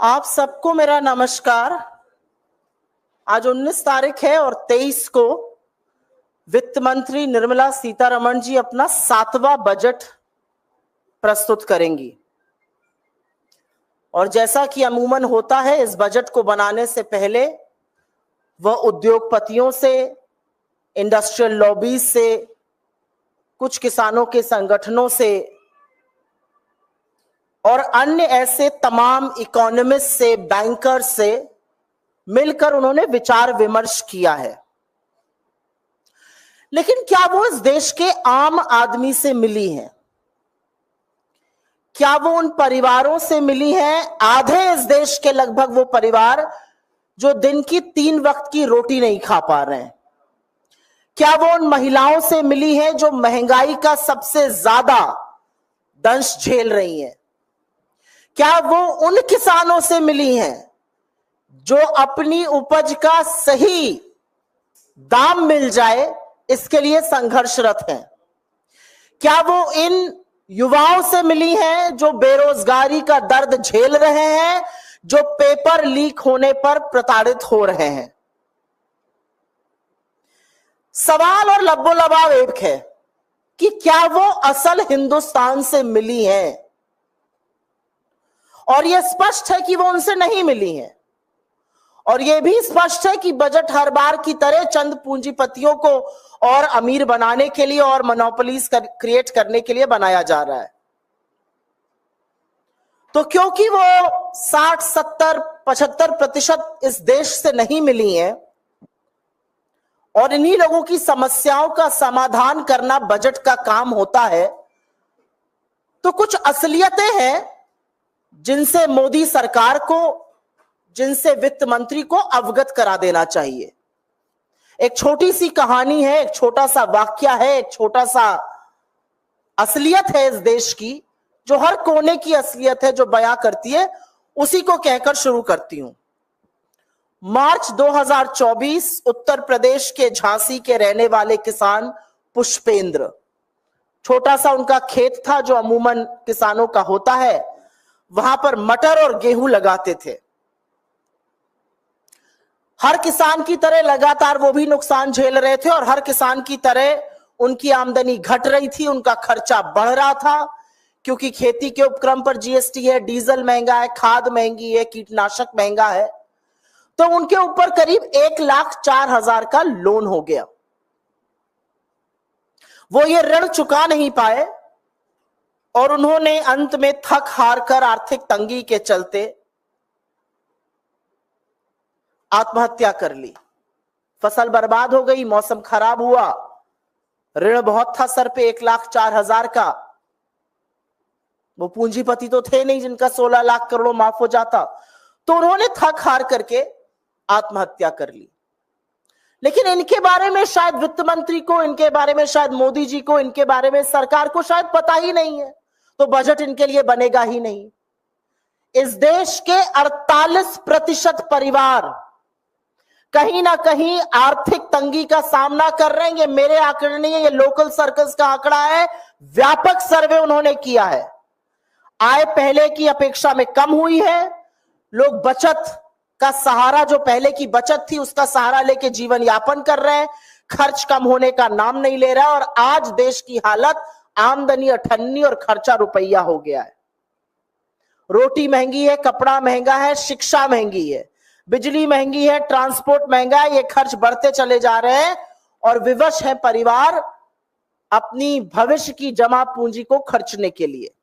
आप सबको मेरा नमस्कार। आज 19 तारीख है और 23 को वित्त मंत्री निर्मला सीतारमण जी अपना 7वां बजट प्रस्तुत करेंगी। और जैसा कि अमूमन होता है, इस बजट को बनाने से पहले वह उद्योगपतियों से, इंडस्ट्रियल लॉबीज से, कुछ किसानों के संगठनों से और अन्य ऐसे तमाम इकोनॉमिस्ट से, बैंकर्स से मिलकर उन्होंने विचार विमर्श किया है। लेकिन क्या वो इस देश के आम आदमी से मिली हैं? क्या वो उन परिवारों से मिली हैं, आधे इस देश के लगभग वो परिवार जो दिन की 3 वक्त की रोटी नहीं खा पा रहे हैं? क्या वो उन महिलाओं से मिली हैं जो महंगाई का सबसे ज्यादा दंश झेल रही हैं? क्या वो उन किसानों से मिली हैं जो अपनी उपज का सही दाम मिल जाए इसके लिए संघर्षरत हैं? क्या वो इन युवाओं से मिली हैं जो बेरोजगारी का दर्द झेल रहे हैं, जो पेपर लीक होने पर प्रताड़ित हो रहे हैं? सवाल और लब्बो लबाब एक है कि क्या वो असल हिंदुस्तान से मिली हैं? और यह स्पष्ट है कि वो उनसे नहीं मिली हैं। और यह भी स्पष्ट है कि बजट हर बार की तरह चंद पूंजीपतियों को और अमीर बनाने के लिए और मोनोपोलीज क्रिएट करने के लिए बनाया जा रहा है। तो क्योंकि वो 60, 70, 75% इस देश से नहीं मिली हैं और इन्हीं लोगों की समस्याओं का समाधान करना बजट का काम होता है, तो कुछ असलियतें हैं जिनसे मोदी सरकार को, जिनसे वित्त मंत्री को अवगत करा देना चाहिए। एक छोटी सी कहानी है, एक छोटा सा वाक्य है, एक छोटा सा असलियत है इस देश की, जो हर कोने की असलियत है, जो बयां करती है, उसी को कहकर शुरू करती हूं। मार्च 2024 उत्तर प्रदेश के झांसी के रहने वाले किसान पुष्पेंद्र, छोटा सा उनका खेत था जो अमूमन किसानों का होता है, वहां पर मटर और गेहूं लगाते थे। हर किसान की तरह लगातार वो भी नुकसान झेल रहे थे और हर किसान की तरह उनकी आमदनी घट रही थी, उनका खर्चा बढ़ रहा था, क्योंकि खेती के उपक्रम पर जीएसटी है, डीजल महंगा है, खाद महंगी है, कीटनाशक महंगा है। तो उनके ऊपर करीब 1,04,000 का लोन हो गया। वो ये ऋण चुका नहीं पाए और उन्होंने अंत में थक हार कर आर्थिक तंगी के चलते आत्महत्या कर ली। फसल बर्बाद हो गई, मौसम खराब हुआ, ऋण बहुत था सर पे 1,04,000 का। वो पूंजीपति तो थे नहीं जिनका 16 लाख करोड़ माफ हो जाता, तो उन्होंने थक हार करके आत्महत्या कर ली। लेकिन इनके बारे में शायद वित्त मंत्री को, इनके बारे में शायद मोदी जी को, इनके बारे में सरकार को शायद पता ही नहीं है, तो बजट इनके लिए बनेगा ही नहीं। इस देश के 48% परिवार कहीं ना कहीं आर्थिक तंगी का सामना कर रहे हैं। ये मेरे आंकड़े नहीं है, ये लोकल सर्कल्स का आंकड़ा है, व्यापक सर्वे उन्होंने किया है। आय पहले की अपेक्षा में कम हुई है, लोग बचत का सहारा, जो पहले की बचत थी उसका सहारा लेके जीवन यापन कर रहे हैं, खर्च कम होने का नाम नहीं ले रहा है। और आज देश की हालत आमदनी 98 और खर्चा रुपया हो गया है। रोटी महंगी है, कपड़ा महंगा है, शिक्षा महंगी है, बिजली महंगी है, ट्रांसपोर्ट महंगा है, ये खर्च बढ़ते चले जा रहे हैं और विवश है परिवार अपनी भविष्य की जमा पूंजी को खर्चने के लिए।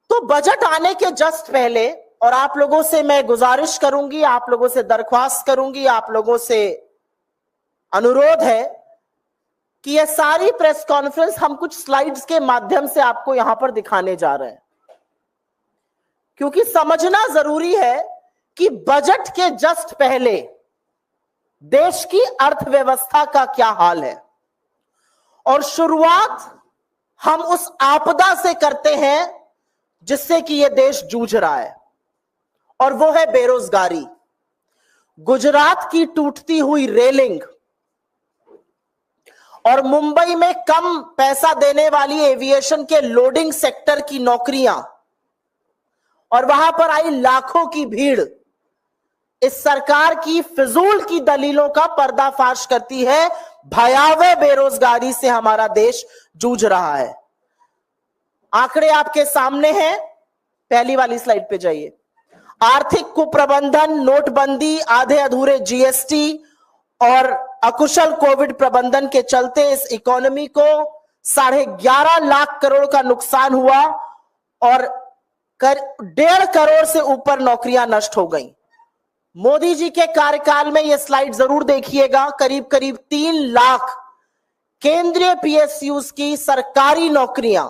तो बजट आने के जस्ट पहले, और आप लोगों से मैं गुजारिश करूंगी, आप लोगों से दरख्वास्त करूंगी, आप लोगों से अनुरोध है कि यह सारी प्रेस कॉन्फ्रेंस हम कुछ स्लाइड्स के माध्यम से आपको यहां पर दिखाने जा रहे हैं, क्योंकि समझना जरूरी है कि बजट के जस्ट पहले देश की अर्थव्यवस्था का क्या हाल है। और शुरुआत हम उस आपदा से करते हैं जिससे कि यह देश जूझ रहा है, और वो है बेरोजगारी। गुजरात की टूटती हुई रेलिंग और मुंबई में कम पैसा देने वाली एविएशन के लोडिंग सेक्टर की नौकरियां और वहां पर आई लाखों की भीड़ इस सरकार की फिजूल की दलीलों का पर्दाफाश करती है। भयावह बेरोजगारी से हमारा देश जूझ रहा है। आंकड़े आपके सामने हैं, पहली वाली स्लाइड पे जाइए। आर्थिक कुप्रबंधन, नोटबंदी, आधे अधूरे जीएसटी और अकुशल कोविड प्रबंधन के चलते इस इकोनॉमी को 11.5 लाख करोड़ का नुकसान हुआ और 1.5 करोड़ से ऊपर नौकरियां नष्ट हो गई। मोदी जी के कार्यकाल में यह स्लाइड जरूर देखिएगा, करीब करीब 3 लाख केंद्रीय पीएसयूज की सरकारी नौकरियां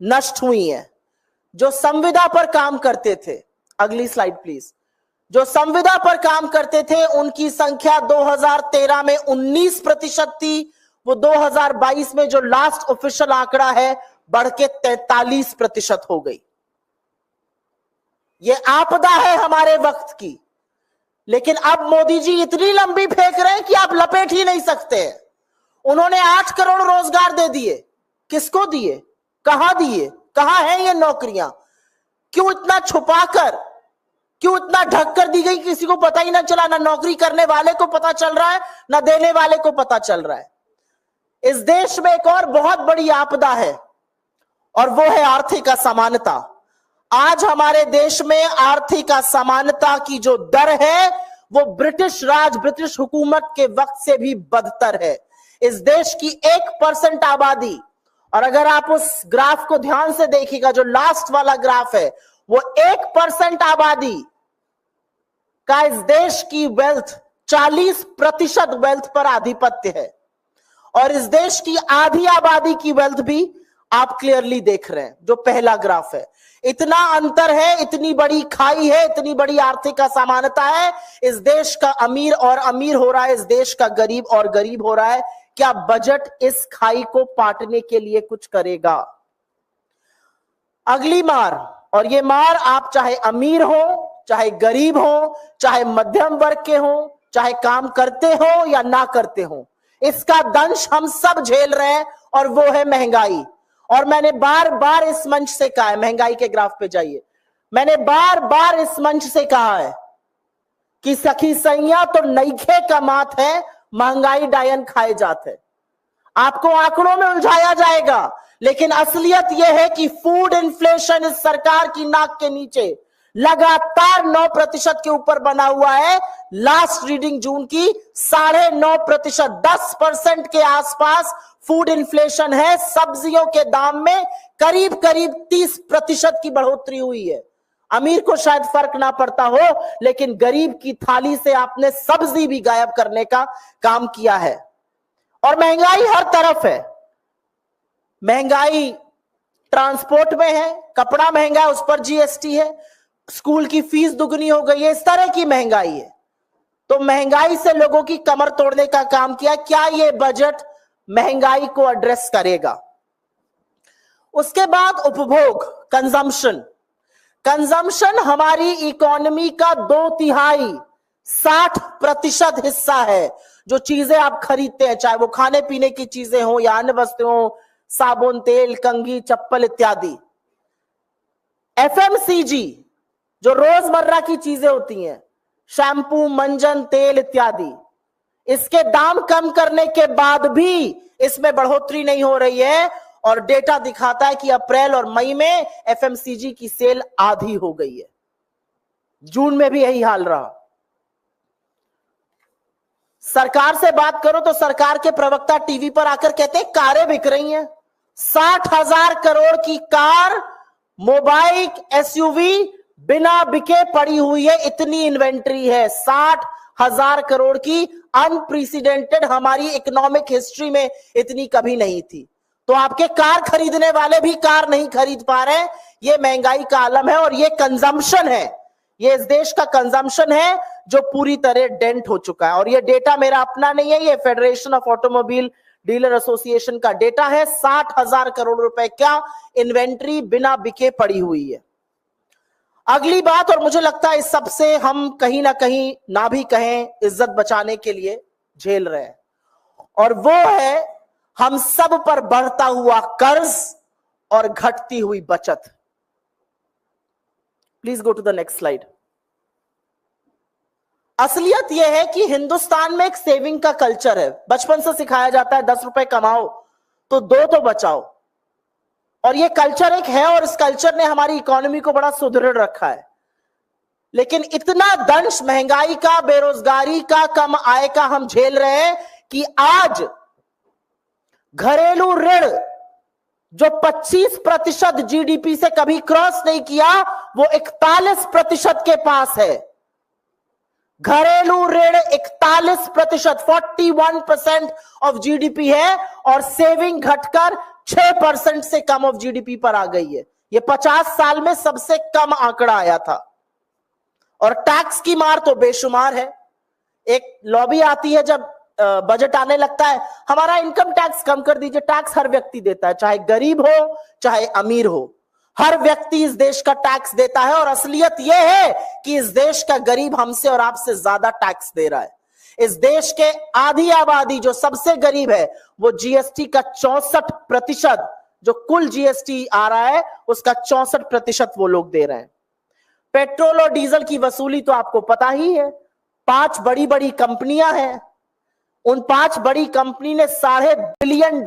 नष्ट हुई हैं। जो संविदा पर काम करते थे, अगली स्लाइड प्लीज, जो संविदा पर काम करते थे उनकी संख्या 2013 में 19% थी, वो 2022 में जो लास्ट ऑफिशियल आंकड़ा है बढ़ के 43% हो गई। ये आपदा है हमारे वक्त की, लेकिन अब मोदी जी इतनी लंबी फेंक रहे हैं कि आप लपेट ही नहीं सकते। उन्होंने 8 करोड़ रोजगार दे दिए। किसको दिए, कहां दिए, कहां है ये नौकरियां? क्यों इतना छुपाकर, क्यों इतना ढककर दी गई, किसी को पता ही ना चला? ना नौकरी करने वाले को पता चल रहा है, ना देने वाले को पता चल रहा है। इस देश में एक और बहुत बड़ी आपदा है और वो है आर्थिक असमानता। आज हमारे देश में आर्थिक असमानता की जो दर है वो ब्रिटिश राज, ब्रिटिश हुकूमत के वक्त से भी बदतर है। इस देश की 1% आबादी, और अगर आप उस ग्राफ को ध्यान से देखिएगा, जो लास्ट वाला ग्राफ है, वो 1% आबादी का इस देश की वेल्थ, 40% वेल्थ पर आधिपत्य है। और इस देश की आधी आबादी की वेल्थ भी आप क्लियरली देख रहे हैं, जो पहला ग्राफ है। इतना अंतर है, इतनी बड़ी खाई है, इतनी बड़ी आर्थिक असमानता है। इस देश का अमीर और अमीर हो रहा है, इस देश का गरीब और गरीब हो रहा है। क्या बजट इस खाई को पाटने के लिए कुछ करेगा? अगली मार, और ये मार आप चाहे अमीर हो, चाहे गरीब हो, चाहे मध्यम वर्ग के हो, चाहे काम करते हो या ना करते हो, इसका दंश हम सब झेल रहे हैं, और वो है महंगाई। और मैंने बार बार इस मंच से कहा है, महंगाई के ग्राफ पे जाइए, मैंने बार बार इस मंच से कहा है कि सखी सैया तो नईखे कमात है, महंगाई डायन खाए जाते। आपको आंकड़ों में उलझाया जाएगा, लेकिन असलियत यह है कि फूड इन्फ्लेशन इस सरकार की नाक के नीचे लगातार 9% के ऊपर बना हुआ है। लास्ट रीडिंग जून की 9.5%, 10% के आसपास फूड इन्फ्लेशन है। सब्जियों के दाम में करीब करीब 30% की बढ़ोतरी हुई है। अमीर को शायद फर्क ना पड़ता हो, लेकिन गरीब की थाली से आपने सब्जी भी गायब करने का काम किया है। और महंगाई हर तरफ है। महंगाई ट्रांसपोर्ट में है, कपड़ा महंगा है, उस पर जीएसटी है, स्कूल की फीस दुगनी हो गई है, इस तरह की महंगाई है। तो महंगाई से लोगों की कमर तोड़ने का काम किया। क्या ये बजट महंगाई को एड्रेस करेगा? उसके बाद उपभोग, कंजम्पशन। कंजम्पशन हमारी इकोनॉमी का 2/3, 60% हिस्सा है। जो चीजें आप खरीदते हैं, चाहे वो खाने पीने की चीजें हो या अन्य वस्तुएं हो, साबुन, तेल, कंघी, चप्पल इत्यादि। एफएमसीजी जो रोजमर्रा की चीजें होती हैं, शैम्पू, मंजन, तेल इत्यादि, इसके दाम कम करने के बाद भी इसमें बढ़ोतरी नहीं हो रही है। और डेटा दिखाता है कि अप्रैल और मई में एफएमसीजी की सेल आधी हो गई है। जून में भी यही हाल रहा। सरकार से बात करो तो सरकार के प्रवक्ता टीवी पर आकर कहते हैं कारें बिक रही हैं। 60,000 करोड़ की कार, मोबाइल, एसयूवी बिना बिके पड़ी हुई है। इतनी इन्वेंट्री है, 60,000 करोड़ की, अनप्रेसिडेंटेड। हमारी इकोनॉमिक हिस्ट्री में इतनी कभी नहीं थी। तो आपके कार खरीदने वाले भी कार नहीं खरीद पा रहे। ये महंगाई का आलम है और ये कंजम्पशन है। ये इस देश का कंजम्पशन है जो पूरी तरह डेंट हो चुका है। और ये डेटा मेरा अपना नहीं है, ये federation of automobile dealer association का डेटा है। 60,000 करोड़ रुपए क्या इन्वेंट्री बिना बिके पड़ी हुई है। अगली बात, और मुझे लगता है इस सबसे हम कहीं ना कहीं, ना भी कहें, इज्जत बचाने के लिए झेल रहे हैं, और वो है हम सब पर बढ़ता हुआ कर्ज और घटती हुई बचत। Please go to the next slide. असलियत यह है कि हिंदुस्तान में एक सेविंग का कल्चर है। बचपन से सिखाया जाता है 10 रुपए कमाओ तो 2 तो बचाओ, और ये कल्चर एक है, और इस कल्चर ने हमारी इकोनॉमी को बड़ा सुदृढ़ रखा है। लेकिन इतना दंश महंगाई का, बेरोजगारी का, कम आय का हम झेल रहे हैं कि आज घरेलू ऋण जो 25% जीडीपी से कभी क्रॉस नहीं किया, वो 41% के पास है। घरेलू ऋण 41%, 41% ऑफ जीडीपी है, और सेविंग घटकर 6% से कम ऑफ जीडीपी पर आ गई है। ये 50 साल में सबसे कम आंकड़ा आया था। और टैक्स की मार तो बेशुमार है। एक लॉबी आती है जब बजट आने लगता है, हमारा इनकम टैक्स कम कर दीजिए। टैक्स हर व्यक्ति देता है, चाहे गरीब हो चाहे अमीर हो, हर व्यक्ति इस देश का टैक्स देता है। और असलियत यह है कि इस देश का गरीब हमसे और आपसे ज्यादा टैक्स दे रहा है। इस देश के आधी आबादी जो सबसे गरीब है, वो जीएसटी का 64%, जो कुल जीएसटी आ रहा है उसका 64% वो लोग दे रहे हैं। पेट्रोल और डीजल की वसूली तो आपको पता ही है। 5 बड़ी बड़ी कंपनियां हैं, उन 5 बड़ी कंपनी ने $5.5 बिलियन,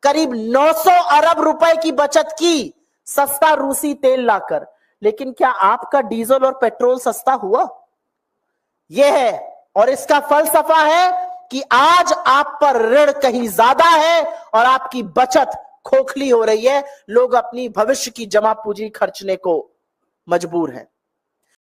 करीब 900 अरब रुपए की बचत की सस्ता रूसी तेल लाकर। लेकिन क्या आपका डीजल और पेट्रोल सस्ता हुआ? यह है, और इसका फलसफा है कि आज आप पर ऋण कहीं ज्यादा है और आपकी बचत खोखली हो रही है। लोग अपनी भविष्य की जमा पूंजी खर्चने को मजबूर हैं।